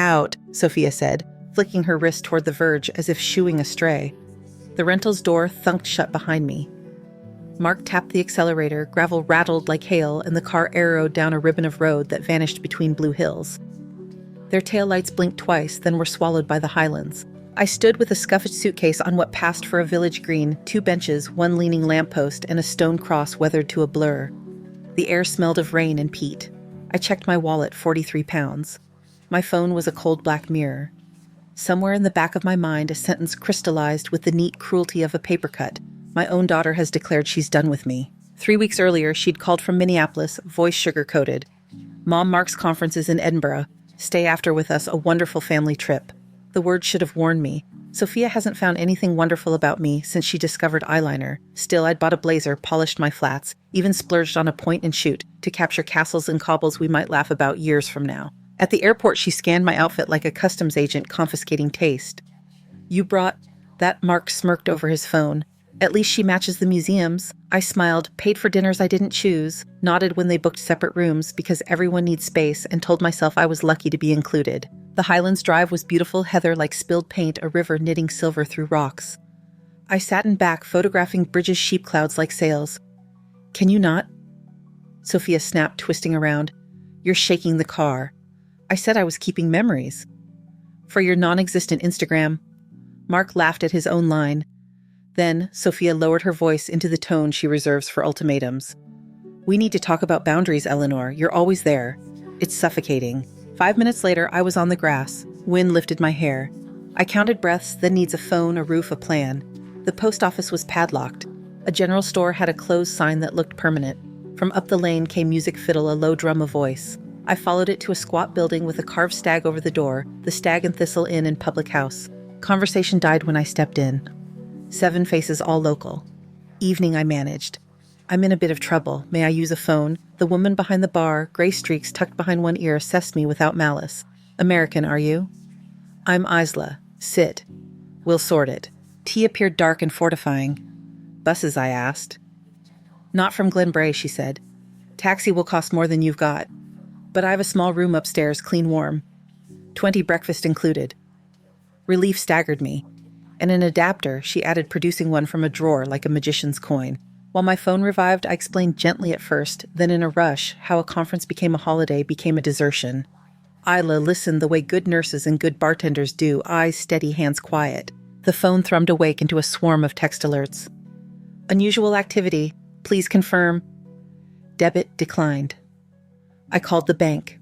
out, Sophia said, flicking her wrist toward the verge as if shooing a stray. The rental's door thunked shut behind me. Mark tapped the accelerator, gravel rattled like hail, and the car arrowed down a ribbon of road that vanished between blue hills. Their taillights blinked twice, then were swallowed by the highlands. I stood with a scuffed suitcase on what passed for a village green, 2 benches, 1 leaning lamppost, and a stone cross weathered to a blur. The air smelled of rain and peat. I checked my wallet, 43 pounds. My phone was a cold black mirror. Somewhere in the back of my mind, a sentence crystallized with the neat cruelty of a paper cut. My own daughter has declared she's done with me. 3 weeks earlier, she'd called from Minneapolis, voice sugar-coated. Mom Mark's conference is in Edinburgh. Stay after with us, a wonderful family trip. The words should have warned me. Sophia hasn't found anything wonderful about me since she discovered eyeliner. Still, I'd bought a blazer, polished my flats, even splurged on a point and shoot to capture castles and cobbles we might laugh about years from now. At the airport, she scanned my outfit like a customs agent confiscating taste. You brought... That Mark smirked over his phone. At least she matches the museums. I smiled, paid for dinners I didn't choose, nodded when they booked separate rooms because everyone needs space, and told myself I was lucky to be included. The Highlands Drive was beautiful heather like spilled paint, a river knitting silver through rocks. I sat in back, photographing Bridges' sheep clouds like sails. Can you not? Sophia snapped, twisting around. You're shaking the car. I said I was keeping memories. For your non-existent Instagram. Mark laughed at his own line. Then, Sophia lowered her voice into the tone she reserves for ultimatums. We need to talk about boundaries, Eleanor. You're always there. It's suffocating. 5 minutes later, I was on the grass. Wind lifted my hair. I counted breaths, then needs a phone, a roof, a plan. The post office was padlocked. A general store had a closed sign that looked permanent. From up the lane came music fiddle, a low drum of voice. I followed it to a squat building with a carved stag over the door, the Stag and Thistle Inn and public house. Conversation died when I stepped in. 7 faces, all local. Evening, I managed. I'm in a bit of trouble. May I use a phone? The woman behind the bar, gray streaks tucked behind one ear, assessed me without malice. American, are you? I'm Isla. Sit. We'll sort it. Tea appeared dark and fortifying. Buses, I asked. Not from Glen Bray, she said. Taxi will cost more than you've got. But I have a small room upstairs, clean warm. 20 breakfast included. Relief staggered me. And an adapter, she added, producing one from a drawer like a magician's coin. While my phone revived, I explained gently at first, then in a rush, how a conference became a holiday, became a desertion. Isla listened the way good nurses and good bartenders do, eyes steady, hands quiet. The phone thrummed awake into a swarm of text alerts. Unusual activity. Please confirm. Debit declined. I called the bank.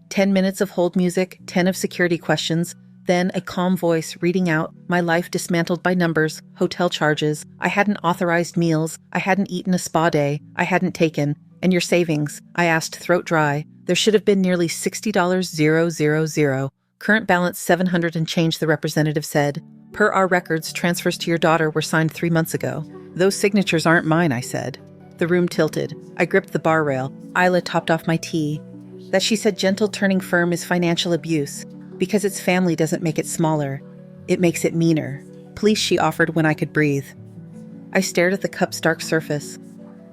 10 minutes of hold music, 10 of security questions, then a calm voice reading out, my life dismantled by numbers, hotel charges, I hadn't authorized meals, I hadn't eaten a spa day, I hadn't taken, and your savings, I asked, throat dry. There should have been nearly $60,000. Current balance 700 and change, the representative said. Per our records, transfers to your daughter were signed 3 months ago. Those signatures aren't mine, I said. The room tilted. I gripped the bar rail. Isla topped off my tea. That, she said, gentle, turning firm, is financial abuse. Because its family doesn't make it smaller. It makes it meaner. Police, she offered when I could breathe. I stared at the cup's dark surface.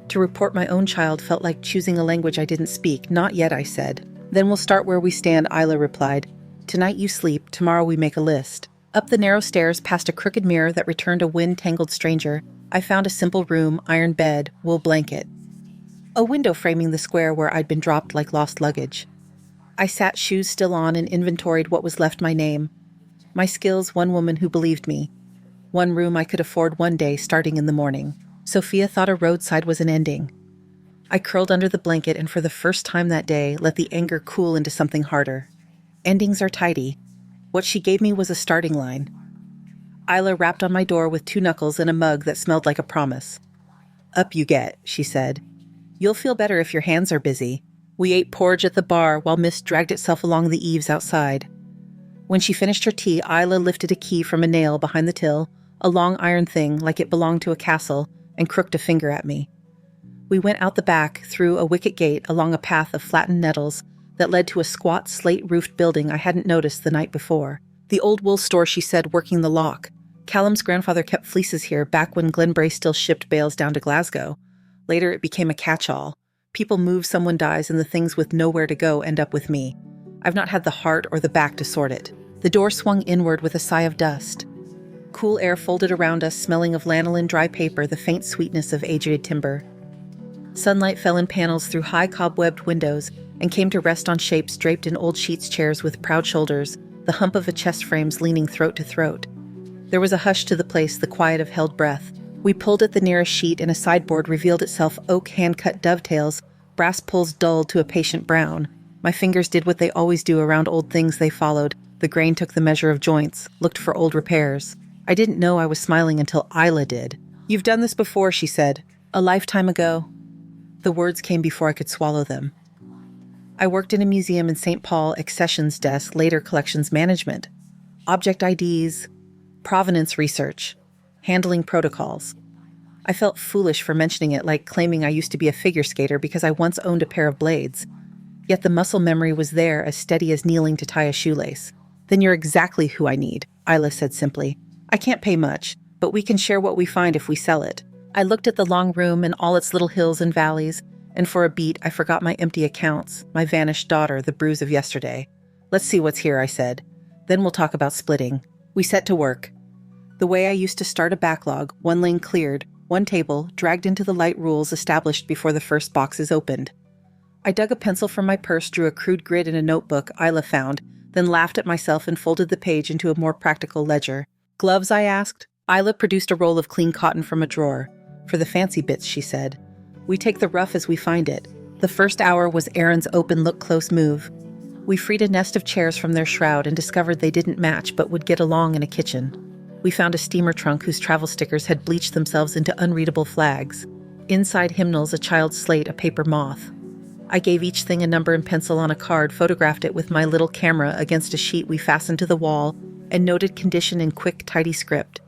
To report my own child felt like choosing a language I didn't speak. Not yet, I said. Then we'll start where we stand, Isla replied. Tonight you sleep, tomorrow we make a list. Up the narrow stairs, past a crooked mirror that returned a wind-tangled stranger, I found a simple room, iron bed, wool blanket. A window framing the square where I'd been dropped like lost luggage. I sat, shoes still on, and inventoried what was left my name. My skills, one woman who believed me. One room I could afford one day, starting in the morning. Sophia thought a roadside was an ending. I curled under the blanket and for the first time that day let the anger cool into something harder. Endings are tidy. What she gave me was a starting line. Isla rapped on my door with 2 knuckles and a mug that smelled like a promise. Up you get, she said. You'll feel better if your hands are busy. We ate porridge at the bar while mist dragged itself along the eaves outside. When she finished her tea, Isla lifted a key from a nail behind the till, a long iron thing like it belonged to a castle, and crooked a finger at me. We went out the back, through a wicket gate, along a path of flattened nettles that led to a squat slate-roofed building I hadn't noticed the night before. The old wool store, she said, working the lock. Callum's grandfather kept fleeces here back when Glen Bray still shipped bales down to Glasgow. Later it became a catch-all. People move, someone dies, and the things with nowhere to go end up with me. I've not had the heart or the back to sort it. The door swung inward with a sigh of dust. Cool air folded around us, smelling of lanolin dry paper, the faint sweetness of aged timber. Sunlight fell in panels through high cobwebbed windows and came to rest on shapes draped in old sheets chairs with proud shoulders, the hump of a chest frames leaning throat to throat. There was a hush to the place, the quiet of held breath. We pulled at the nearest sheet and a sideboard revealed itself oak hand-cut dovetails, brass pulls dulled to a patient brown. My fingers did what they always do around old things they followed. The grain took the measure of joints, looked for old repairs. I didn't know I was smiling until Isla did. "You've done this before," she said. "A lifetime ago." The words came before I could swallow them. I worked in a museum in St. Paul, accessions desk, later collections management. Object IDs, provenance research, handling protocols. I felt foolish for mentioning it, like claiming I used to be a figure skater because I once owned a pair of blades. Yet the muscle memory was there, as steady as kneeling to tie a shoelace. "Then you're exactly who I need," Isla said simply. "I can't pay much, but we can share what we find if we sell it." I looked at the long room and all its little hills and valleys, and for a beat I forgot my empty accounts, my vanished daughter, the bruise of yesterday. "Let's see what's here," I said. "Then we'll talk about splitting." We set to work. The way I used to start a backlog, one lane cleared, one table dragged into the light rules established before the first box is opened. I dug a pencil from my purse, drew a crude grid in a notebook Isla found, then laughed at myself and folded the page into a more practical ledger. "Gloves?" I asked. Isla produced a roll of clean cotton from a drawer. "For the fancy bits," she said. "We take the rough as we find it." The first hour was Aaron's open look-close move. We freed a nest of chairs from their shroud and discovered they didn't match but would get along in a kitchen. We found a steamer trunk whose travel stickers had bleached themselves into unreadable flags. Inside hymnals, a child's slate, a paper moth. I gave each thing a number and pencil on a card, photographed it with my little camera against a sheet we fastened to the wall, and noted condition in quick, tidy script.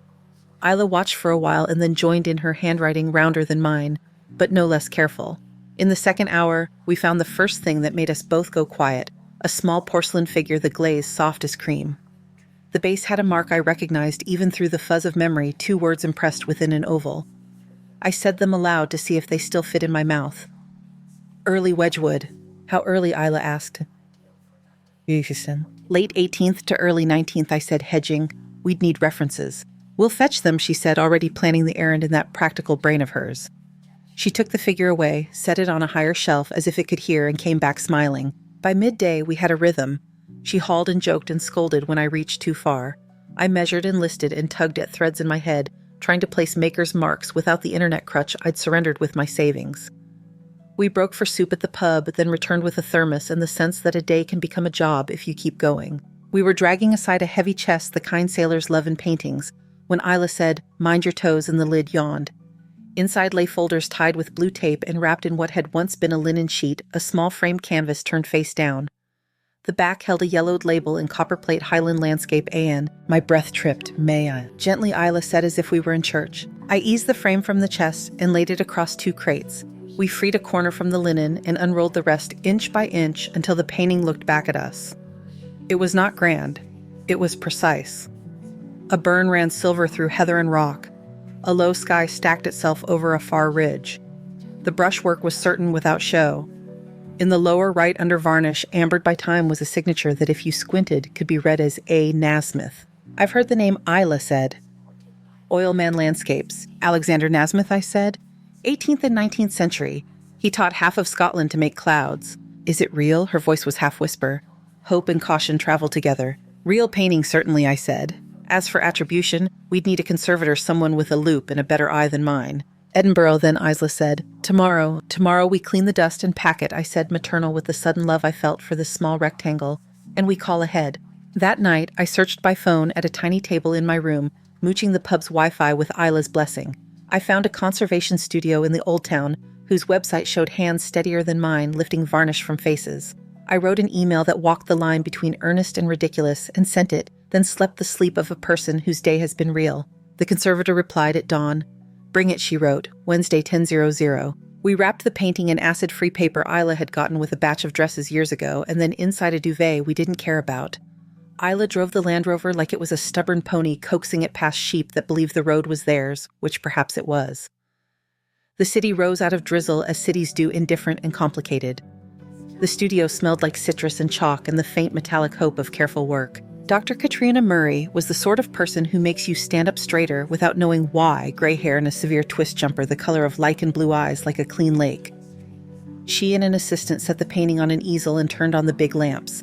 Isla watched for a while and then joined in, her handwriting rounder than mine, but no less careful. In the second hour, we found the first thing that made us both go quiet, a small porcelain figure, the glaze soft as cream. The base had a mark I recognized even through the fuzz of memory, 2 words impressed within an oval. I said them aloud to see if they still fit in my mouth. "Early Wedgwood." "How early?" Isla asked. "Late 18th to early 19th, I said, hedging. "We'd need references." "We'll fetch them," she said, already planning the errand in that practical brain of hers. She took the figure away, set it on a higher shelf as if it could hear, and came back smiling. By midday, we had a rhythm. She hauled and joked and scolded when I reached too far. I measured and listed and tugged at threads in my head, trying to place maker's marks without the internet crutch I'd surrendered with my savings. We broke for soup at the pub, then returned with a thermos and the sense that a day can become a job if you keep going. We were dragging aside a heavy chest the kind sailors love in paintings, when Isla said, "Mind your toes," and the lid yawned. Inside lay folders tied with blue tape and wrapped in what had once been a linen sheet, a small framed canvas turned face down. The back held a yellowed label in copperplate, Highland Landscape AN. My breath tripped. "May I?" Gently, Isla said, as if we were in church. I eased the frame from the chest and laid it across 2 crates. We freed a corner from the linen and unrolled the rest inch by inch until the painting looked back at us. It was not grand. It was precise. A burn ran silver through heather and rock. A low sky stacked itself over a far ridge. The brushwork was certain without show. In the lower right under varnish, ambered by time, was a signature that if you squinted could be read as A. Nasmith. "I've heard the name," Isla said. "Oilman Landscapes." "Alexander Nasmith," I said. 18th and 19th century. He taught half of Scotland to make clouds. "Is it real?" Her voice was half whisper. Hope and caution traveled together. "Real painting, certainly," I said. "As for attribution, we'd need a conservator, someone with a loop and a better eye than mine." "Edinburgh, then," Isla said. Tomorrow we clean the dust and pack it," I said, maternal with the sudden love I felt for this small rectangle, "and we call ahead." That night, I searched by phone at a tiny table in my room, mooching the pub's Wi-Fi with Isla's blessing. I found a conservation studio in the Old Town, whose website showed hands steadier than mine lifting varnish from faces. I wrote an email that walked the line between earnest and ridiculous and sent it, then slept the sleep of a person whose day has been real. The conservator replied at dawn. "Bring it," she wrote, "Wednesday 10:00. We wrapped the painting in acid-free paper Isla had gotten with a batch of dresses years ago, and then inside a duvet we didn't care about. Isla drove the Land Rover like it was a stubborn pony coaxing it past sheep that believed the road was theirs, which perhaps it was. The city rose out of drizzle as cities do, indifferent and complicated. The studio smelled like citrus and chalk and the faint metallic hope of careful work. Dr. Katrina Murray was the sort of person who makes you stand up straighter without knowing why, gray hair and a severe twist jumper the color of lichen blue eyes like a clean lake. She and an assistant set the painting on an easel and turned on the big lamps.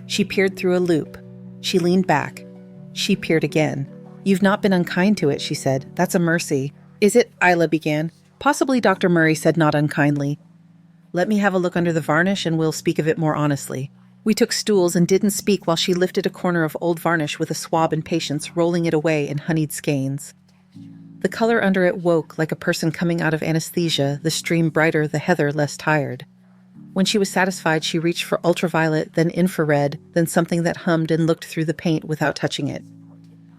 She peered through a loop. She leaned back. She peered again. "You've not been unkind to it," she said. "That's a mercy." "Is it?" Isla began. "Possibly," Dr. Murray said, not unkindly. "Let me have a look under the varnish and we'll speak of it more honestly." We took stools and didn't speak while she lifted a corner of old varnish with a swab and patience, rolling it away in honeyed skeins. The color under it woke like a person coming out of anesthesia, the stream brighter, the heather less tired. When she was satisfied, she reached for ultraviolet, then infrared, then something that hummed and looked through the paint without touching it.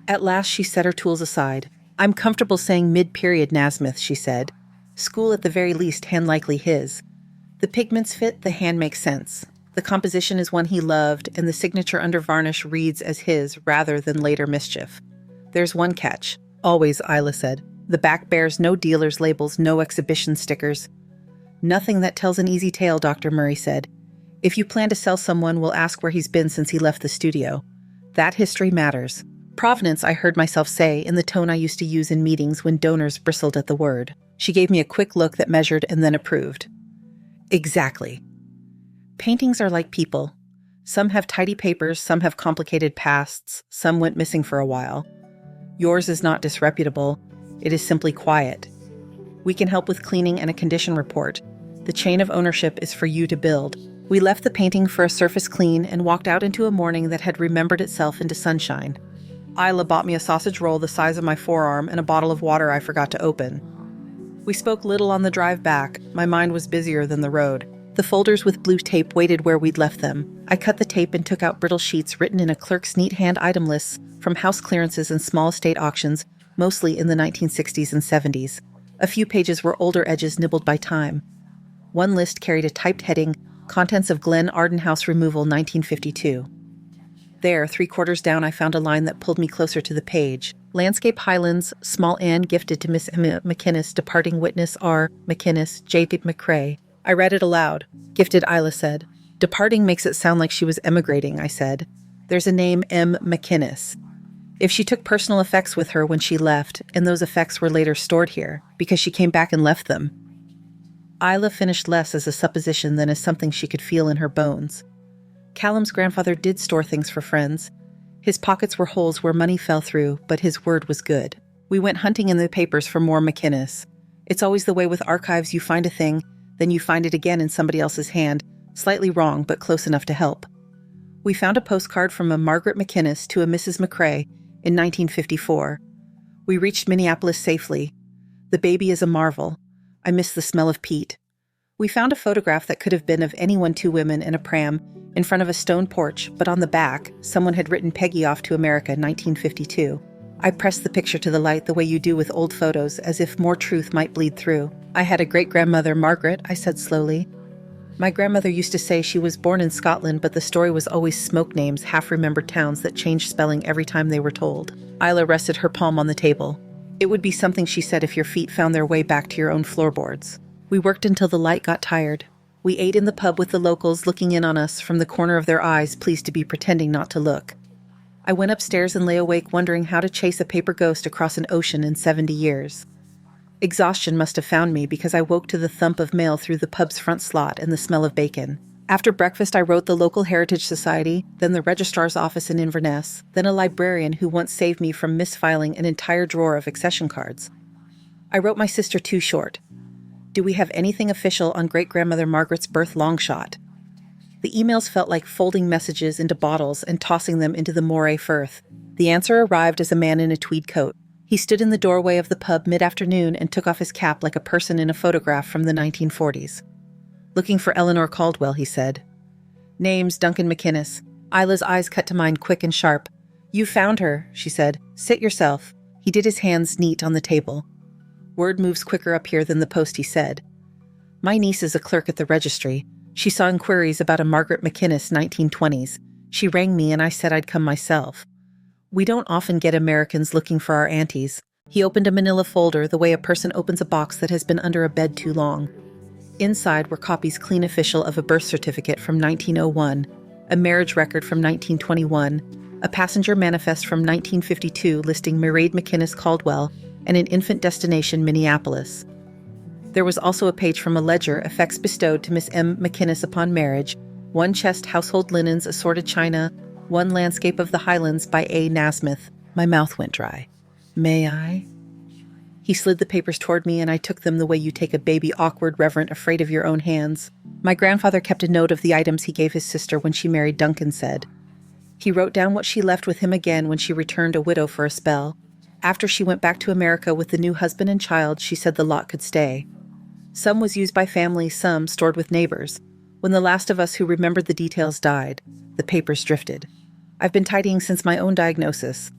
At last, she set her tools aside. "I'm comfortable saying mid-period Nasmyth," she said. "School at the very least, hand likely his. The pigments fit, the hand makes sense. The composition is one he loved, and the signature under varnish reads as his rather than later mischief. There's one catch." "Always," Isla said. "The back bears no dealer's labels, no exhibition stickers." "Nothing that tells an easy tale," Dr. Murray said. "If you plan to sell someone, we'll ask where he's been since he left the studio. That history matters." "Provenance," I heard myself say in the tone I used to use in meetings when donors bristled at the word. She gave me a quick look that measured and then approved. "Exactly. Paintings are like people. Some have tidy papers, some have complicated pasts, some went missing for a while. Yours is not disreputable. It is simply quiet. We can help with cleaning and a condition report. The chain of ownership is for you to build." We left the painting for a surface clean and walked out into a morning that had remembered itself into sunshine. Isla bought me a sausage roll the size of my forearm and a bottle of water I forgot to open. We spoke little on the drive back. My mind was busier than the road. The folders with blue tape waited where we'd left them. I cut the tape and took out brittle sheets written in a clerk's neat hand item lists from house clearances and small estate auctions, mostly in the 1960s and 70s. A few pages were older edges nibbled by time. One list carried a typed heading, "Contents of Glen Arden House Removal 1952. There, 3/4 down, I found a line that pulled me closer to the page. "Landscape Highlands, small Anne gifted to Miss Emma McInnes, departing witness R. McInnes, J. McCrae." I read it aloud. "Gifted," Isla said. "Departing makes it sound like she was emigrating," I said. "There's a name, M. McInnes. If she took personal effects with her when she left, and those effects were later stored here, because she came back and left them." Isla finished less as a supposition than as something she could feel in her bones. Callum's grandfather did store things for friends. His pockets were holes where money fell through, but his word was good. We went hunting in the papers for more McInnes. It's always the way with archives: you find a thing, then you find it again in somebody else's hand, slightly wrong but close enough to help. We found a postcard from a Margaret McInnes to a Mrs. McCrae in 1954. We reached Minneapolis safely. The baby is a marvel. I miss the smell of peat. We found a photograph that could have been of anyone, two women in a pram, in front of a stone porch, but on the back, someone had written "Peggy off to America, 1952. I pressed the picture to the light the way you do with old photos, as if more truth might bleed through. "I had a great-grandmother, Margaret," I said slowly. "My grandmother used to say she was born in Scotland, but the story was always smoke names, half-remembered towns that changed spelling every time they were told." Isla rested her palm on the table. "It would be something," she said, "if your feet found their way back to your own floorboards." We worked until the light got tired. We ate in the pub with the locals looking in on us from the corner of their eyes, pleased to be pretending not to look. I went upstairs and lay awake wondering how to chase a paper ghost across an ocean in 70 years. Exhaustion must have found me because I woke to the thump of mail through the pub's front slot and the smell of bacon. After breakfast, I wrote the local Heritage Society, then the registrar's office in Inverness, then a librarian who once saved me from misfiling an entire drawer of accession cards. I wrote my sister too short. "Do we have anything official on great-grandmother Margaret's birth long shot?" The emails felt like folding messages into bottles and tossing them into the Moray Firth. The answer arrived as a man in a tweed coat. He stood in the doorway of the pub mid-afternoon and took off his cap like a person in a photograph from the 1940s. "Looking for Eleanor Caldwell," he said. "Name's Duncan McInnes." Isla's eyes cut to mine quick and sharp. "You found her," she said. "Sit yourself." He did his hands neat on the table. "Word moves quicker up here than the post," he said. "My niece is a clerk at the registry. She saw inquiries about a Margaret McInnes 1920s. She rang me and I said I'd come myself. We don't often get Americans looking for our aunties." He opened a manila folder the way a person opens a box that has been under a bed too long. Inside were copies clean official of a birth certificate from 1901, a marriage record from 1921, a passenger manifest from 1952 listing Mairead McInnes Caldwell, and an infant destination Minneapolis. There was also a page from a ledger, effects bestowed to Miss M. McInnes upon marriage, 1 chest household linens, assorted china, 1 landscape of the Highlands by A. Nasmith. My mouth went dry. May I? He slid the papers toward me, and I took them the way you take a baby, awkward, reverent, afraid of your own hands. My grandfather kept a note of the items he gave his sister when she married, Duncan said. He wrote down what she left with him again when she returned a widow for a spell. After she went back to America with the new husband and child, she said the lot could stay. Some was used by family, some stored with neighbors. When the last of us who remembered the details died, the papers drifted. I've been tidying since my own diagnosis.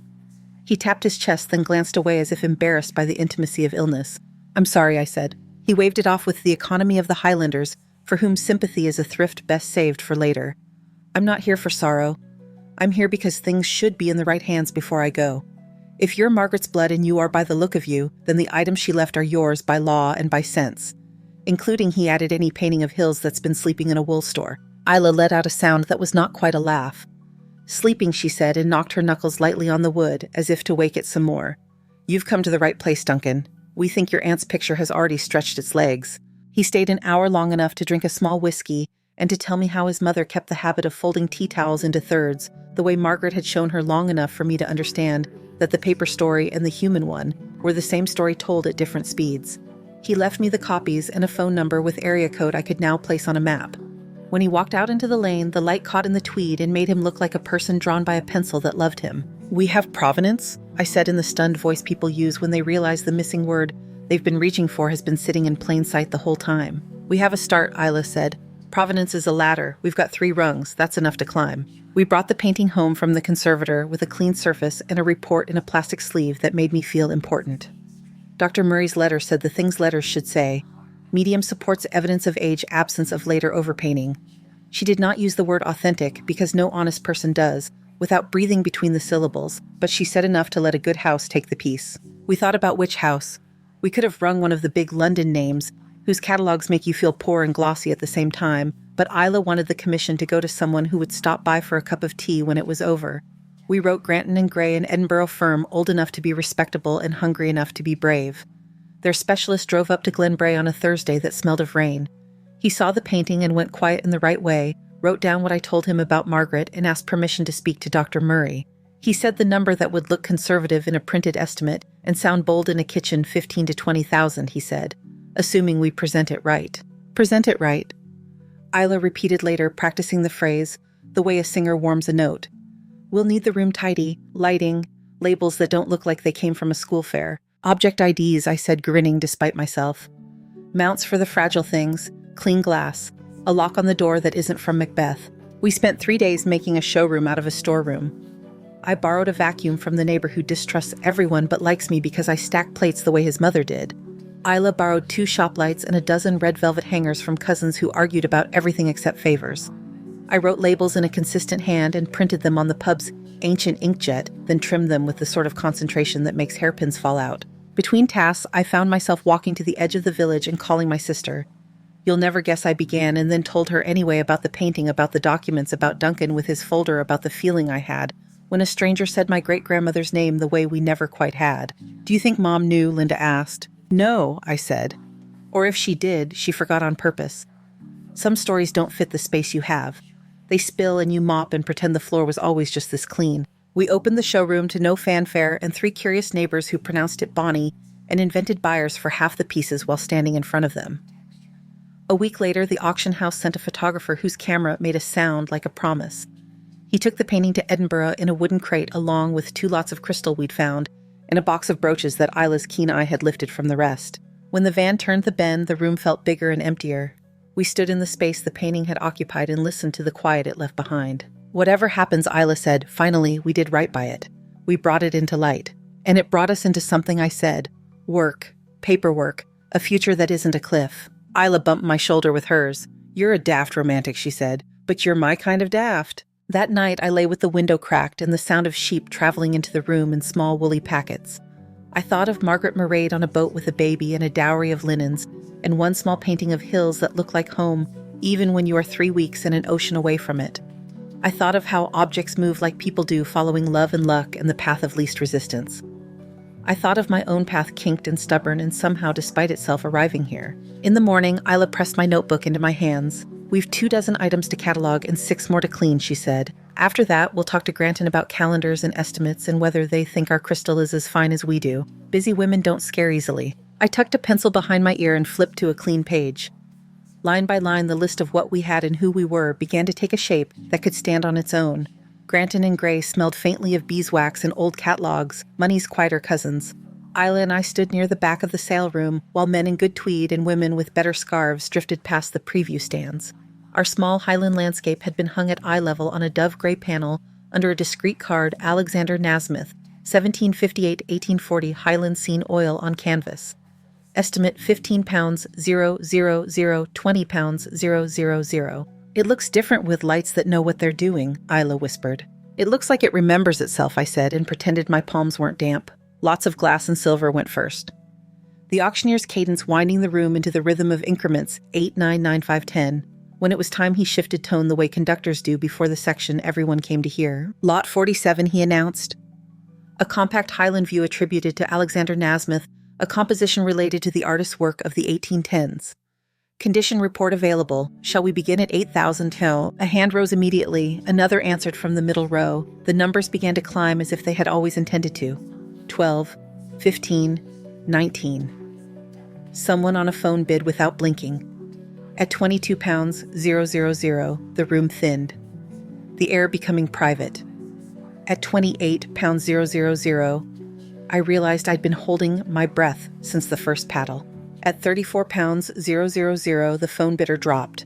He tapped his chest, then glanced away as if embarrassed by the intimacy of illness. I'm sorry, I said. He waved it off with the economy of the Highlanders, for whom sympathy is a thrift best saved for later. I'm not here for sorrow. I'm here because things should be in the right hands before I go. If you're Margaret's blood and you are by the look of you, then the items she left are yours by law and by sense. Including, he added, any painting of Hills that's been sleeping in a wool store. Isla let out a sound that was not quite a laugh. Sleeping, she said, and knocked her knuckles lightly on the wood, as if to wake it some more. You've come to the right place, Duncan. We think your aunt's picture has already stretched its legs. He stayed an hour long enough to drink a small whiskey and to tell me how his mother kept the habit of folding tea towels into thirds, the way Margaret had shown her, long enough for me to understand that the paper story and the human one were the same story told at different speeds. He left me the copies and a phone number with area code I could now place on a map. When he walked out into the lane, the light caught in the tweed and made him look like a person drawn by a pencil that loved him. We have provenance? I said in the stunned voice people use when they realize the missing word they've been reaching for has been sitting in plain sight the whole time. We have a start, Isla said. Provenance is a ladder. We've got 3 rungs. That's enough to climb. We brought the painting home from the conservator with a clean surface and a report in a plastic sleeve that made me feel important. Dr. Murray's letter said the things letters should say. Medium supports evidence of age, absence of later overpainting. She did not use the word authentic because no honest person does, without breathing between the syllables, but she said enough to let a good house take the piece. We thought about which house. We could have rung one of the big London names, whose catalogs make you feel poor and glossy at the same time, but Isla wanted the commission to go to someone who would stop by for a cup of tea when it was over. We wrote Granton and Gray, an Edinburgh firm old enough to be respectable and hungry enough to be brave. Their specialist drove up to Glenbrae on a Thursday that smelled of rain. He saw the painting and went quiet in the right way, wrote down what I told him about Margaret, and asked permission to speak to Dr. Murray. He said the number that would look conservative in a printed estimate and sound bold in a kitchen, 15 to 20,000, he said, assuming we present it right. Present it right. Isla repeated later, practicing the phrase, the way a singer warms a note. We'll need the room tidy, lighting, labels that don't look like they came from a school fair. Object IDs, I said, grinning despite myself. Mounts for the fragile things, clean glass, a lock on the door that isn't from Macbeth. We spent 3 days making a showroom out of a storeroom. I borrowed a vacuum from the neighbor who distrusts everyone but likes me because I stack plates the way his mother did. Isla borrowed 2 shop lights and a dozen red velvet hangers from cousins who argued about everything except favors. I wrote labels in a consistent hand and printed them on the pub's ancient inkjet, then trimmed them with the sort of concentration that makes hairpins fall out. Between tasks, I found myself walking to the edge of the village and calling my sister. You'll never guess I began, and then told her anyway about the painting, about the documents, about Duncan with his folder, about the feeling I had, when a stranger said my great-grandmother's name the way we never quite had. Do you think Mom knew? Linda asked. No, I said. Or if she did, she forgot on purpose. Some stories don't fit the space you have. They spill and you mop and pretend the floor was always just this clean. We opened the showroom to no fanfare and 3 curious neighbors who pronounced it Bonnie and invented buyers for half the pieces while standing in front of them. A week later, the auction house sent a photographer whose camera made a sound like a promise. He took the painting to Edinburgh in a wooden crate along with 2 lots of crystal we'd found and a box of brooches that Isla's keen eye had lifted from the rest. When the van turned the bend, the room felt bigger and emptier. We stood in the space the painting had occupied and listened to the quiet it left behind. Whatever happens, Isla said, finally, we did right by it. We brought it into light. And it brought us into something I said. Work. Paperwork. A future that isn't a cliff. Isla bumped my shoulder with hers. You're a daft romantic, she said. But you're my kind of daft. That night, I lay with the window cracked and the sound of sheep traveling into the room in small woolly packets. I thought of Margaret Murray on a boat with a baby and a dowry of linens, and one small painting of hills that look like home, even when you are 3 weeks in an ocean away from it. I thought of how objects move like people do, following love and luck and the path of least resistance. I thought of my own path, kinked and stubborn, and somehow, despite itself, arriving here. In the morning, Isla pressed my notebook into my hands. "We've 24 items to catalog and 6 more to clean," she said. "After that, we'll talk to Granton about calendars and estimates and whether they think our crystal is as fine as we do. Busy women don't scare easily." I tucked a pencil behind my ear and flipped to a clean page. Line by line, the list of what we had and who we were began to take a shape that could stand on its own. Granton and Gray smelled faintly of beeswax and old catalogs, money's quieter cousins. Isla and I stood near the back of the sale room, while men in good tweed and women with better scarves drifted past the preview stands. Our small Highland landscape had been hung at eye level on a dove-gray panel under a discreet card, Alexander Nasmyth, 1758-1840 Highland Scene Oil on canvas. Estimate £15, 000, £20, 000. "It looks different with lights that know what they're doing," Isla whispered. "It looks like it remembers itself," I said, and pretended my palms weren't damp. Lots of glass and silver went first. The auctioneer's cadence winding the room into the rhythm of increments 8, 9, 9, 5, 10. When it was time, he shifted tone the way conductors do before the section everyone came to hear. "Lot 47, he announced. A compact Highland view attributed to Alexander Nasmyth, a composition related to the artist's work of the 1810s. "Condition report available. Shall we begin at 8,000? A hand rose immediately. Another answered from the middle row. The numbers began to climb as if they had always intended to. 12, 15, 19. Someone on a phone bid without blinking. At £22, 000, the room thinned, the air becoming private. At £28, 000, I realized I'd been holding my breath since the first paddle. At £34, 000, the phone bidder dropped.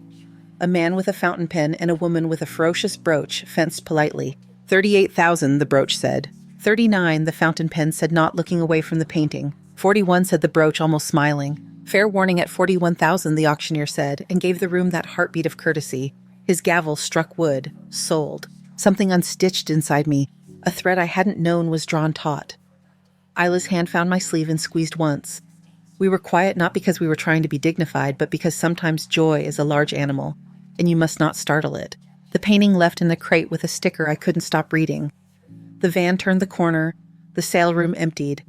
A man with a fountain pen and a woman with a ferocious brooch fenced politely. 38,000, the brooch said. 39, the fountain pen said, not looking away from the painting. 41, said the brooch, almost smiling. Fair warning at 41,000, the auctioneer said, and gave the room that heartbeat of courtesy. His gavel struck wood. Sold. Something unstitched inside me. A thread I hadn't known was drawn taut. Isla's hand found my sleeve and squeezed once. We were quiet not because we were trying to be dignified, but because sometimes joy is a large animal, and you must not startle it. The painting left in the crate with a sticker I couldn't stop reading. The van turned the corner. The sale room emptied.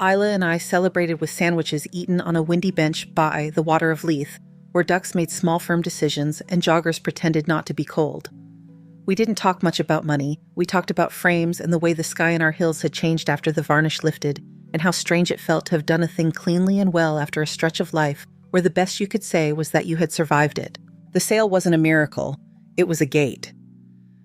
Isla and I celebrated with sandwiches eaten on a windy bench by the Water of Leith, where ducks made small firm decisions and joggers pretended not to be cold. We didn't talk much about money. We talked about frames and the way the sky in our hills had changed after the varnish lifted, and how strange it felt to have done a thing cleanly and well after a stretch of life where the best you could say was that you had survived it. The sale wasn't a miracle. It was a gate.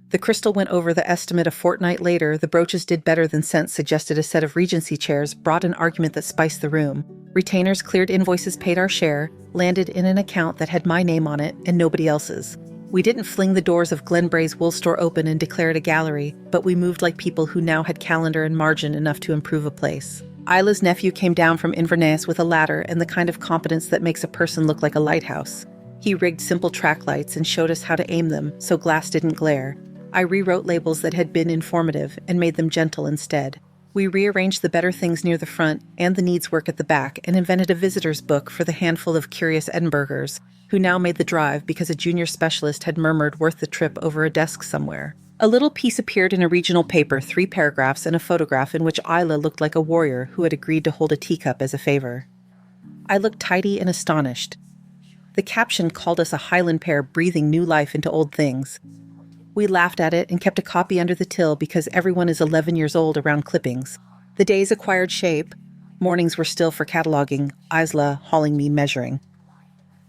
The crystal went over the estimate a fortnight later. The brooches did better than sense suggested. A set of Regency chairs brought an argument that spiced the room. Retainers cleared invoices, paid our share, landed in an account that had my name on it and nobody else's. We didn't fling the doors of Glenbray's wool store open and declare it a gallery, but we moved like people who now had calendar and margin enough to improve a place. Isla's nephew came down from Inverness with a ladder and the kind of competence that makes a person look like a lighthouse. He rigged simple track lights and showed us how to aim them so glass didn't glare. I rewrote labels that had been informative and made them gentle instead. We rearranged the better things near the front and the needs work at the back and invented a visitor's book for the handful of curious Edinburghers who now made the drive because a junior specialist had murmured worth the trip over a desk somewhere. A little piece appeared in a regional paper, 3 paragraphs and a photograph in which Isla looked like a warrior who had agreed to hold a teacup as a favor. I looked tidy and astonished. The caption called us a Highland pair breathing new life into old things. We laughed at it and kept a copy under the till because everyone is 11 years old around clippings. The days acquired shape. Mornings were still for cataloging, Isla hauling me measuring.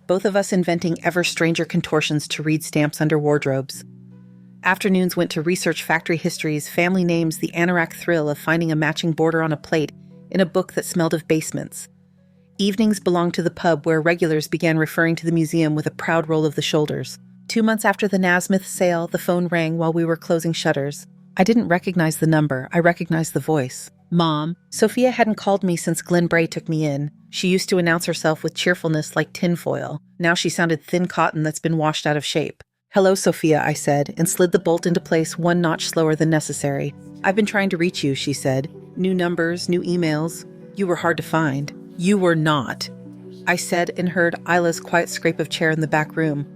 Both of us inventing ever stranger contortions to read stamps under wardrobes. Afternoons went to research factory histories, family names, the anorak thrill of finding a matching border on a plate in a book that smelled of basements. Evenings belonged to the pub where regulars began referring to the museum with a proud roll of the shoulders. 2 months after the Nasmyth sale, the phone rang while we were closing shutters. I didn't recognize the number. I recognized the voice. Mom. Sophia hadn't called me since Glenbray took me in. She used to announce herself with cheerfulness like tinfoil. Now she sounded thin cotton that's been washed out of shape. Hello, Sophia, I said, and slid the bolt into place 1 notch slower than necessary. I've been trying to reach you, she said. New numbers, new emails. You were hard to find. You were not, I said and heard Isla's quiet scrape of chair in the back room.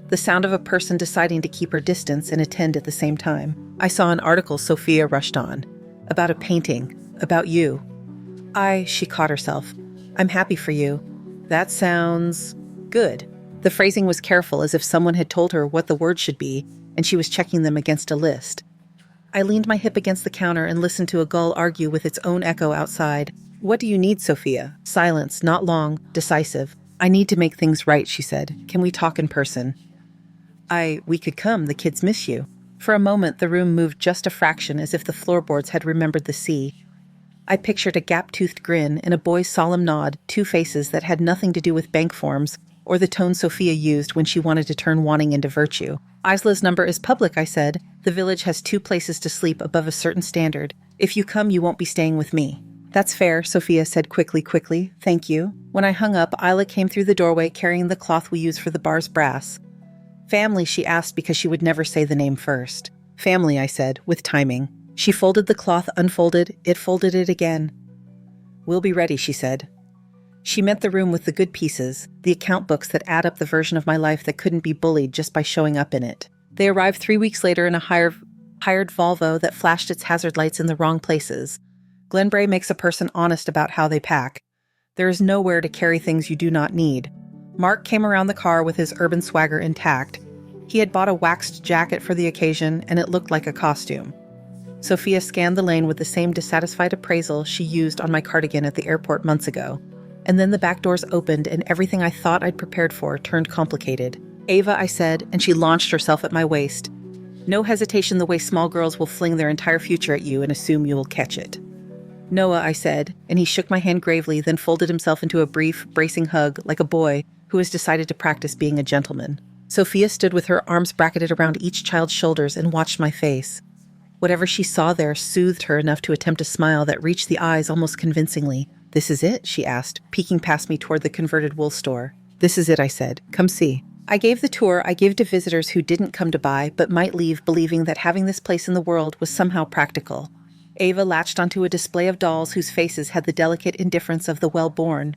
The sound of a person deciding to keep her distance and attend at the same time. I saw an article, Sophia rushed on. About a painting. About you. She caught herself. I'm happy for you. That sounds good. The phrasing was careful, as if someone had told her what the words should be, and she was checking them against a list. I leaned my hip against the counter and listened to a gull argue with its own echo outside. What do you need, Sophia? Silence, not long, decisive. I need to make things right, she said. Can we talk in person? We could come, the kids miss you. For a moment, the room moved just a fraction, as if the floorboards had remembered the sea. I pictured a gap-toothed grin and a boy's solemn nod, two faces that had nothing to do with bank forms or the tone Sophia used when she wanted to turn wanting into virtue. Isla's number is public, I said. The village has 2 places to sleep above a certain standard. If you come, you won't be staying with me. That's fair, Sophia said quickly. Thank you. When I hung up, Isla came through the doorway carrying the cloth we use for the bar's brass. Family, she asked because she would never say the name first. Family, I said, with timing. She folded the cloth, unfolded, it folded it again. We'll be ready, she said. She meant the room with the good pieces, the account books that add up the version of my life that couldn't be bullied just by showing up in it. They arrived 3 weeks later in a hired Volvo that flashed its hazard lights in the wrong places. Glenbrae makes a person honest about how they pack. There is nowhere to carry things you do not need. Mark came around the car with his urban swagger intact. He had bought a waxed jacket for the occasion, and it looked like a costume. Sophia scanned the lane with the same dissatisfied appraisal she used on my cardigan at the airport months ago. And then the back doors opened, and everything I thought I'd prepared for turned complicated. Ava, I said, and she launched herself at my waist. No hesitation the way small girls will fling their entire future at you and assume you will catch it. Noah, I said, and he shook my hand gravely, then folded himself into a brief, bracing hug like a boy who has decided to practice being a gentleman. Sophia stood with her arms bracketed around each child's shoulders and watched my face. Whatever she saw there soothed her enough to attempt a smile that reached the eyes almost convincingly. This is it, she asked, peeking past me toward the converted wool store. This is it, I said. Come see. I gave the tour I give to visitors who didn't come to buy, but might leave believing that having this place in the world was somehow practical. Ava latched onto a display of dolls whose faces had the delicate indifference of the well-born.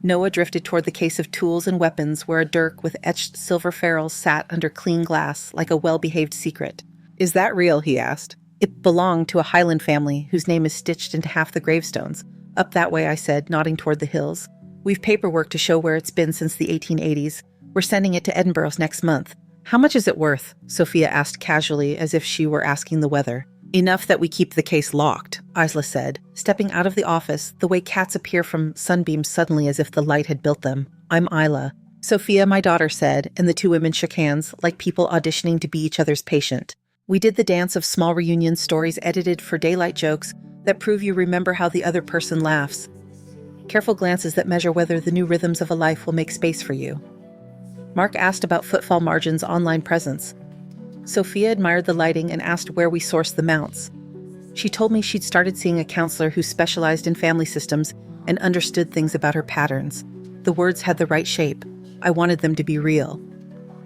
Noah drifted toward the case of tools and weapons where a dirk with etched silver ferrules sat under clean glass like a well-behaved secret. Is that real? He asked. It belonged to a Highland family whose name is stitched into half the gravestones. Up that way, I said, nodding toward the hills. We've paperwork to show where it's been since the 1880s. We're sending it to Edinburgh next month. How much is it worth? Sophia asked casually, as if she were asking the weather. Enough that we keep the case locked, Isla said, stepping out of the office the way cats appear from sunbeams suddenly as if the light had built them. I'm Isla. Sophia, my daughter, said, and the 2 women shook hands like people auditioning to be each other's patient. We did the dance of small reunion stories edited for daylight jokes that prove you remember how the other person laughs. Careful glances that measure whether the new rhythms of a life will make space for you. Mark asked about Footfall Margin's online presence. Sophia admired the lighting and asked where we sourced the mounts. She told me she'd started seeing a counselor who specialized in family systems and understood things about her patterns. The words had the right shape. I wanted them to be real.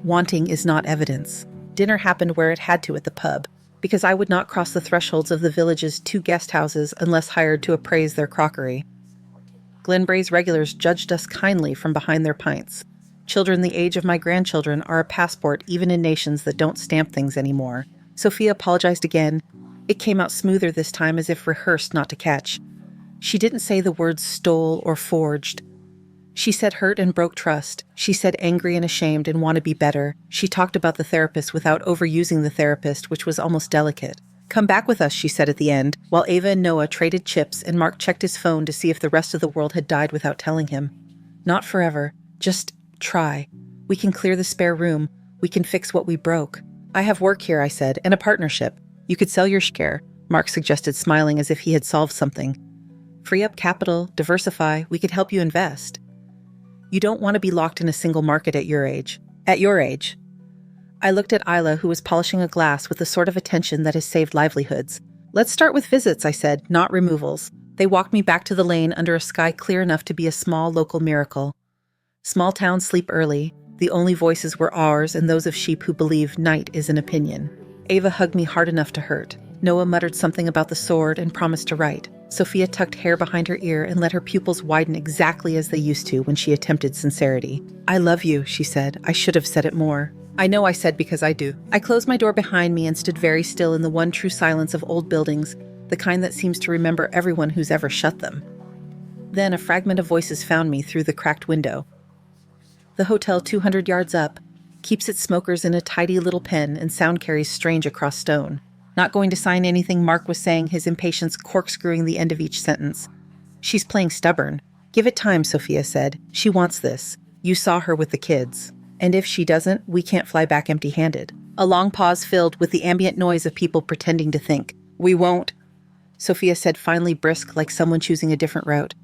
Wanting is not evidence. Dinner happened where it had to at the pub, because I would not cross the thresholds of the village's 2 guest houses unless hired to appraise their crockery. Glenbrae's regulars judged us kindly from behind their pints. Children the age of my grandchildren are a passport even in nations that don't stamp things anymore. Sophia apologized again. It came out smoother this time, as if rehearsed not to catch. She didn't say the words stole or forged. She said hurt and broke trust. She said angry and ashamed and want to be better. She talked about the therapist without overusing the therapist, which was almost delicate. Come back with us, she said at the end, while Ava and Noah traded chips and Mark checked his phone to see if the rest of the world had died without telling him. Not forever. Just try. We can clear the spare room. We can fix what we broke. I have work here, I said, and a partnership. You could sell your share, Mark suggested, smiling as if he had solved something. Free up capital, diversify, we could help you invest. You don't want to be locked in a single market at your age. At your age. I looked at Isla, who was polishing a glass with the sort of attention that has saved livelihoods. Let's start with visits, I said, not removals. They walked me back to the lane under a sky clear enough to be a small local miracle. Small towns sleep early. The only voices were ours and those of sheep who believe night is an opinion. Ava hugged me hard enough to hurt. Noah muttered something about the sword and promised to write. Sophia tucked hair behind her ear and let her pupils widen exactly as they used to when she attempted sincerity. "I love you," she said. "I should have said it more." "I know I said because I do." I closed my door behind me and stood very still in the one true silence of old buildings, the kind that seems to remember everyone who's ever shut them. Then a fragment of voices found me through the cracked window. The hotel 200 yards up keeps its smokers in a tidy little pen, and sound carries strange across stone. "Not going to sign anything," Mark was saying, his impatience corkscrewing the end of each sentence. "She's playing stubborn." "Give it time," Sophia said. "She wants this. You saw her with the kids. And if she doesn't, we can't fly back empty-handed." A long pause filled with the ambient noise of people pretending to think. "We won't," Sophia said, finally brisk like someone choosing a different route.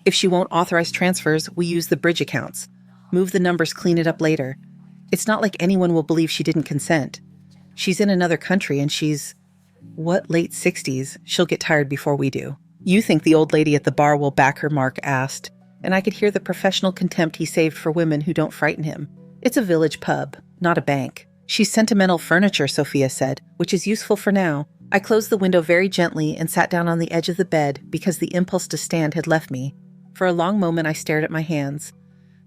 "If she won't authorize transfers, we use the bridge accounts. Move the numbers, clean it up later. It's not like anyone will believe she didn't consent. She's in another country and she's... what, late 60s? She'll get tired before we do." "You think the old lady at the bar will back her?" Mark asked, and I could hear the professional contempt he saved for women who don't frighten him. "It's a village pub, not a bank." "She's sentimental furniture," Sophia said, "which is useful for now." I closed the window very gently and sat down on the edge of the bed because the impulse to stand had left me. For a long moment I stared at my hands.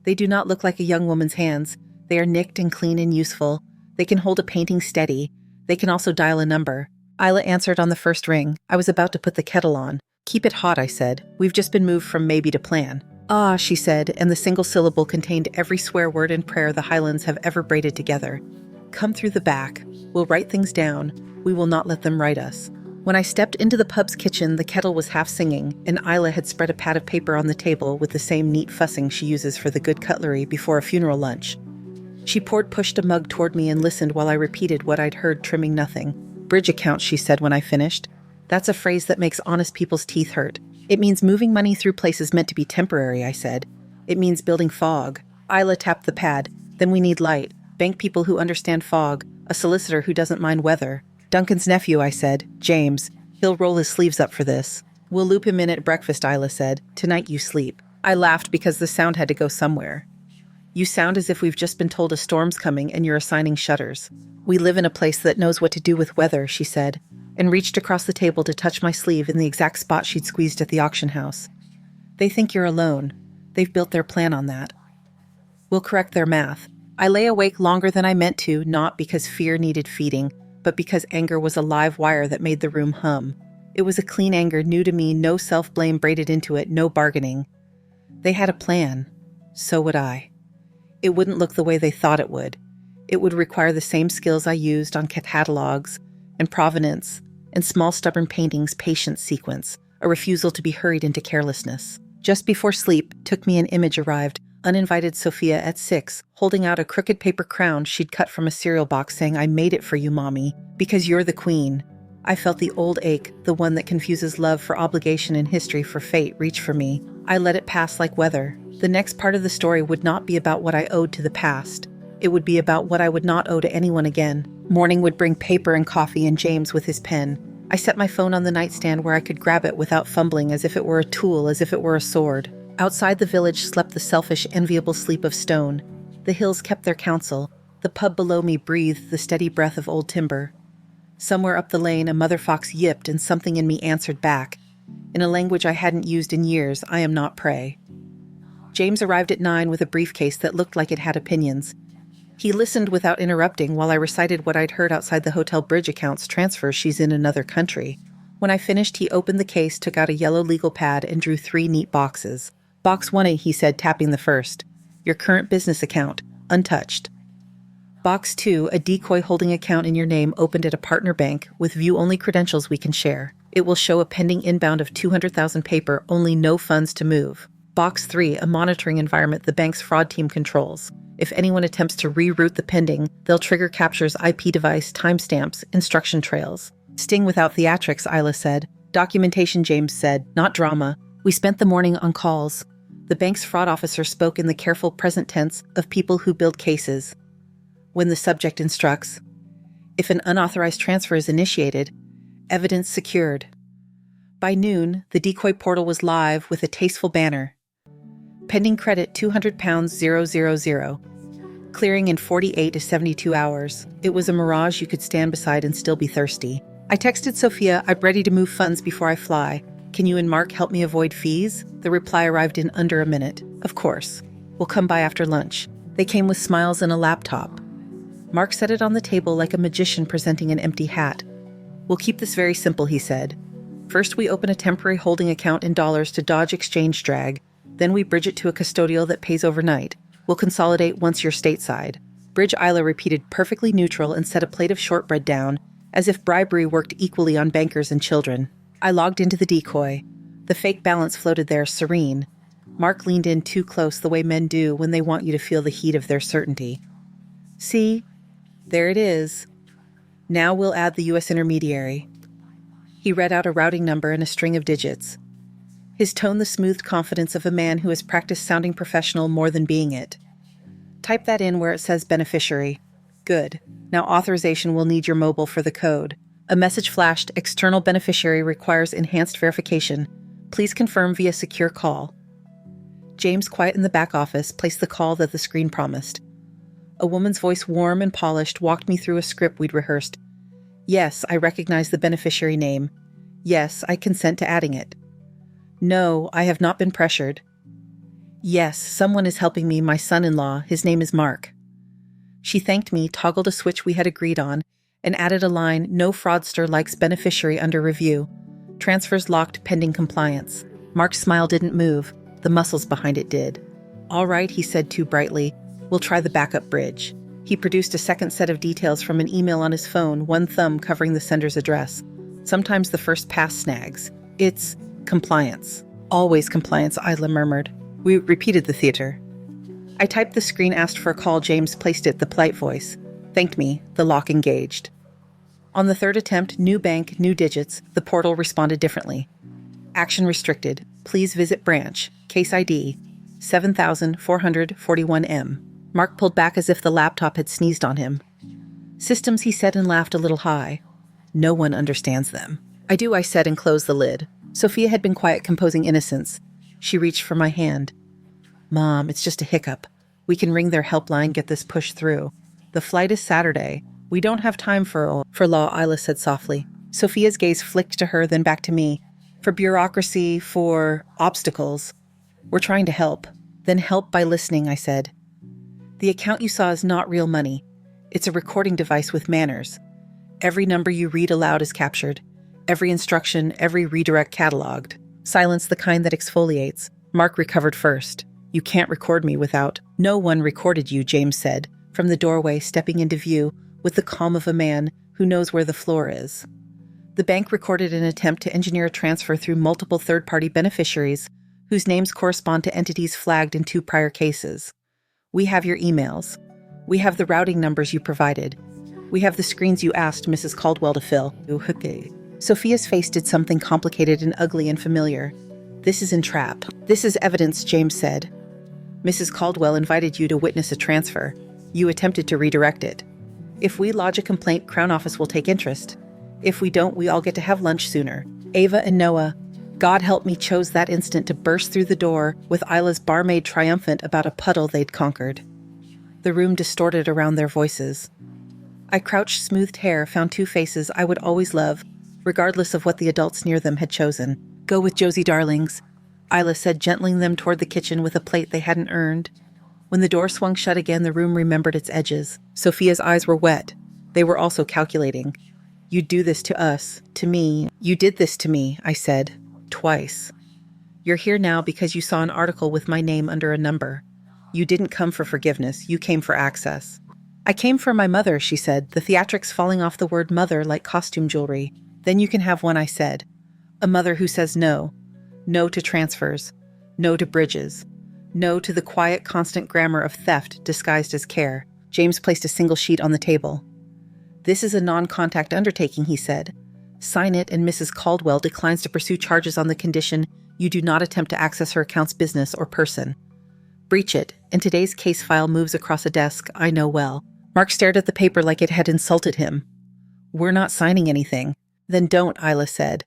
They do not look like a young woman's hands. They are nicked and clean and useful. They can hold a painting steady. They can also dial a number. Isla answered on the first ring. I was about to put the kettle on. "Keep it hot," I said. "We've just been moved from maybe to plan." "Ah," she said, and the single syllable contained every swear word and prayer the Highlands have ever braided together. "Come through the back. We'll write things down. We will not let them write us." When I stepped into the pub's kitchen, the kettle was half singing, and Isla had spread a pad of paper on the table with the same neat fussing she uses for the good cutlery before a funeral lunch. She pushed a mug toward me and listened while I repeated what I'd heard, trimming nothing. "Bridge accounts," she said when I finished. "That's a phrase that makes honest people's teeth hurt. It means moving money through places meant to be temporary," I said. "It means building fog." Isla tapped the pad. "Then we need light. Bank people who understand fog. A solicitor who doesn't mind weather." "Duncan's nephew," I said. "James. He'll roll his sleeves up for this." "We'll loop him in at breakfast," Isla said. "Tonight you sleep." I laughed because the sound had to go somewhere. "You sound as if we've just been told a storm's coming and you're assigning shutters." "We live in a place that knows what to do with weather," she said, and reached across the table to touch my sleeve in the exact spot she'd squeezed at the auction house. "They think you're alone. They've built their plan on that. We'll correct their math." I lay awake longer than I meant to, not because fear needed feeding, but because anger was a live wire that made the room hum. It was a clean anger, new to me, no self-blame braided into it, no bargaining. They had a plan. So would I. It wouldn't look the way they thought it would. It would require the same skills I used on catalogs and provenance and small stubborn paintings, patience sequence, a refusal to be hurried into carelessness. Just before sleep, took me an image arrived, uninvited Sophia at 6, holding out a crooked paper crown she'd cut from a cereal box saying, "I made it for you, Mommy, because you're the queen." I felt the old ache, the one that confuses love for obligation and history for fate, reach for me. I let it pass like weather. The next part of the story would not be about what I owed to the past. It would be about what I would not owe to anyone again. Morning would bring paper and coffee and James with his pen. I set my phone on the nightstand where I could grab it without fumbling, as if it were a tool, as if it were a sword. Outside the village slept the selfish, enviable sleep of stone. The hills kept their counsel. The pub below me breathed the steady breath of old timber. Somewhere up the lane, a mother fox yipped, and something in me answered back. In a language I hadn't used in years, "I am not prey." James arrived at 9 with a briefcase that looked like it had opinions. He listened without interrupting while I recited what I'd heard outside the hotel bridge accounts transfer. "She's in another country." When I finished, he opened the case, took out a yellow legal pad, and drew 3 neat boxes. "Box 1A," he said, tapping the first. "Your current business account, untouched. Box 2, a decoy holding account in your name opened at a partner bank with view-only credentials we can share. It will show a pending inbound of 200,000 paper, only no funds to move. Box 3, a monitoring environment the bank's fraud team controls. If anyone attempts to reroute the pending, they'll trigger captures, IP device, timestamps, instruction trails." "Sting without theatrics," Isla said. "Documentation," James said, "not drama." We spent the morning on calls. The bank's fraud officer spoke in the careful present tense of people who build cases. When the subject instructs, if an unauthorized transfer is initiated, evidence secured. By noon, the decoy portal was live with a tasteful banner. Pending credit £200 000. Clearing in 48 to 72 hours. It was a mirage you could stand beside and still be thirsty. I texted Sophia I'm ready to move funds before I fly. Can you and Mark help me avoid fees? The reply arrived in under a minute. Of course. We'll come by after lunch. They came with smiles and a laptop. Mark set it on the table like a magician presenting an empty hat. We'll keep this very simple, he said. First, we open a temporary holding account in dollars to dodge exchange drag. Then we bridge it to a custodial that pays overnight. We'll consolidate once you're stateside. Bridge Isla repeated perfectly neutral and set a plate of shortbread down, as if bribery worked equally on bankers and children. I logged into the decoy. The fake balance floated there, serene. Mark leaned in too close the way men do when they want you to feel the heat of their certainty. See? There it is. Now we'll add the U.S. intermediary. He read out a routing number and a string of digits. His tone the smooth confidence of a man who has practiced sounding professional more than being it. Type that in where it says beneficiary. Good. Now authorization will need your mobile for the code. A message flashed, external beneficiary requires enhanced verification. Please confirm via secure call. James, quiet in the back office, placed the call that the screen promised. A woman's voice, warm and polished, walked me through a script we'd rehearsed. Yes, I recognize the beneficiary name. Yes, I consent to adding it. No, I have not been pressured. Yes, someone is helping me, my son-in-law. His name is Mark. She thanked me, toggled a switch we had agreed on, and added a line, no fraudster likes beneficiary under review. Transfers locked pending compliance. Mark's smile didn't move. The muscles behind it did. All right, he said too brightly. We'll try the backup bridge. He produced a second set of details from an email on his phone, one thumb covering the sender's address. Sometimes the first pass snags. It's compliance. Always compliance, Isla murmured. We repeated the theater. I typed the screen, asked for a call. James placed it, the polite voice. Thanked me. The lock engaged. On the third attempt, new bank, new digits, the portal responded differently. Action restricted. Please visit branch. Case ID 7441M. Mark pulled back as if the laptop had sneezed on him. Systems, he said and laughed a little high. No one understands them. I do, I said and closed the lid. Sophia had been quiet, composing innocence. She reached for my hand. Mom, it's just a hiccup. We can ring their helpline, get this pushed through. The flight is Saturday. We don't have time for law, Isla said softly. Sophia's gaze flicked to her, then back to me. For bureaucracy, for obstacles. We're trying to help. Then help by listening, I said. The account you saw is not real money. It's a recording device with manners. Every number you read aloud is captured. Every instruction, every redirect cataloged. Silence, the kind that exfoliates. Mark recovered first. You can't record me without. No one recorded you, James said, from the doorway, stepping into view with the calm of a man who knows where the floor is. The bank recorded an attempt to engineer a transfer through multiple third-party beneficiaries whose names correspond to entities flagged in 2 prior cases. We have your emails. We have the routing numbers you provided. We have the screens you asked Mrs. Caldwell to fill. Sophia's face did something complicated and ugly and familiar. This is entrap. This is evidence, James said. Mrs. Caldwell invited you to witness a transfer. You attempted to redirect it. If we lodge a complaint, Crown Office will take interest. If we don't, we all get to have lunch sooner. Ava and Noah, God help me, chose that instant to burst through the door with Isla's barmaid triumphant about a puddle they'd conquered. The room distorted around their voices. I crouched, smoothed hair, found 2 faces I would always love, regardless of what the adults near them had chosen. Go with Josie, darlings, Isla said, gentling them toward the kitchen with a plate they hadn't earned. When the door swung shut again, the room remembered its edges. Sophia's eyes were wet. They were also calculating. You'd do this to us, to me. You did this to me, I said. Twice. You're here now because you saw an article with my name under a number. You didn't come for forgiveness. You came for access. I came for my mother, she said, the theatrics falling off the word mother like costume jewelry. Then you can have one, I said. A mother who says no. No to transfers. No to bridges. No to the quiet, constant grammar of theft disguised as care. James placed a single sheet on the table. This is a non-contact undertaking, he said. Sign it, and Mrs. Caldwell declines to pursue charges on the condition you do not attempt to access her account's business or person. Breach it, and today's case file moves across a desk I know well. Mark stared at the paper like it had insulted him. We're not signing anything. Then don't, Isla said.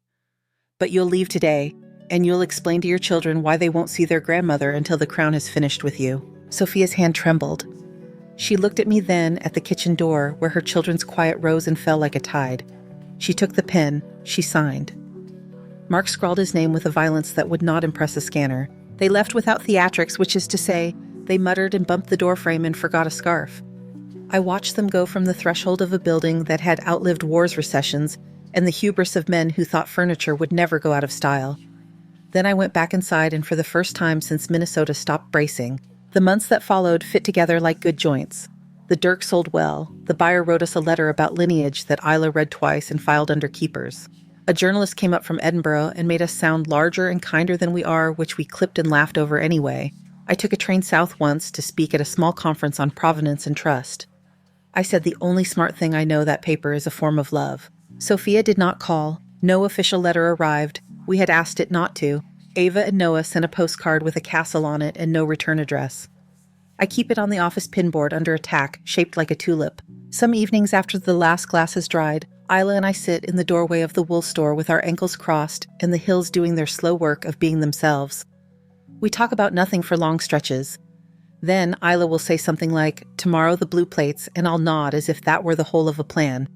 But you'll leave today, and you'll explain to your children why they won't see their grandmother until the Crown has finished with you. Sophia's hand trembled. She looked at me then at the kitchen door where her children's quiet rose and fell like a tide. She took the pen. She signed. Mark scrawled his name with a violence that would not impress a scanner. They left without theatrics, which is to say, they muttered and bumped the doorframe and forgot a scarf. I watched them go from the threshold of a building that had outlived war's recessions and the hubris of men who thought furniture would never go out of style. Then I went back inside, and for the first time since Minnesota stopped bracing, the months that followed fit together like good joints. The Dirk sold well. The buyer wrote us a letter about lineage that Isla read twice and filed under keepers. A journalist came up from Edinburgh and made us sound larger and kinder than we are, which we clipped and laughed over anyway. I took a train south once to speak at a small conference on provenance and trust. I said the only smart thing I know that paper is a form of love. Sophia did not call. No official letter arrived. We had asked it not to. Ava and Noah sent a postcard with a castle on it and no return address. I keep it on the office pinboard under a tack, shaped like a tulip. Some evenings after the last glass has dried, Isla and I sit in the doorway of the wool store with our ankles crossed and the hills doing their slow work of being themselves. We talk about nothing for long stretches. Then Isla will say something like, "Tomorrow the blue plates," and I'll nod as if that were the whole of a plan.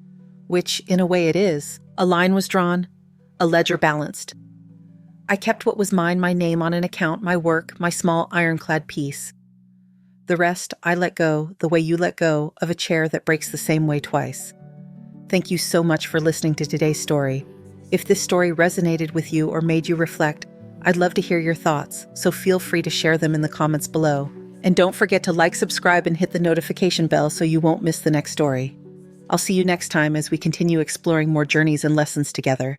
Which, in a way, it is. A line was drawn, a ledger balanced. I kept what was mine, my name on an account, my work, my small ironclad piece. The rest I let go, the way you let go of a chair that breaks the same way twice. Thank you so much for listening to today's story. If this story resonated with you or made you reflect, I'd love to hear your thoughts, so feel free to share them in the comments below. And don't forget to like, subscribe, and hit the notification bell so you won't miss the next story. I'll see you next time as we continue exploring more journeys and lessons together.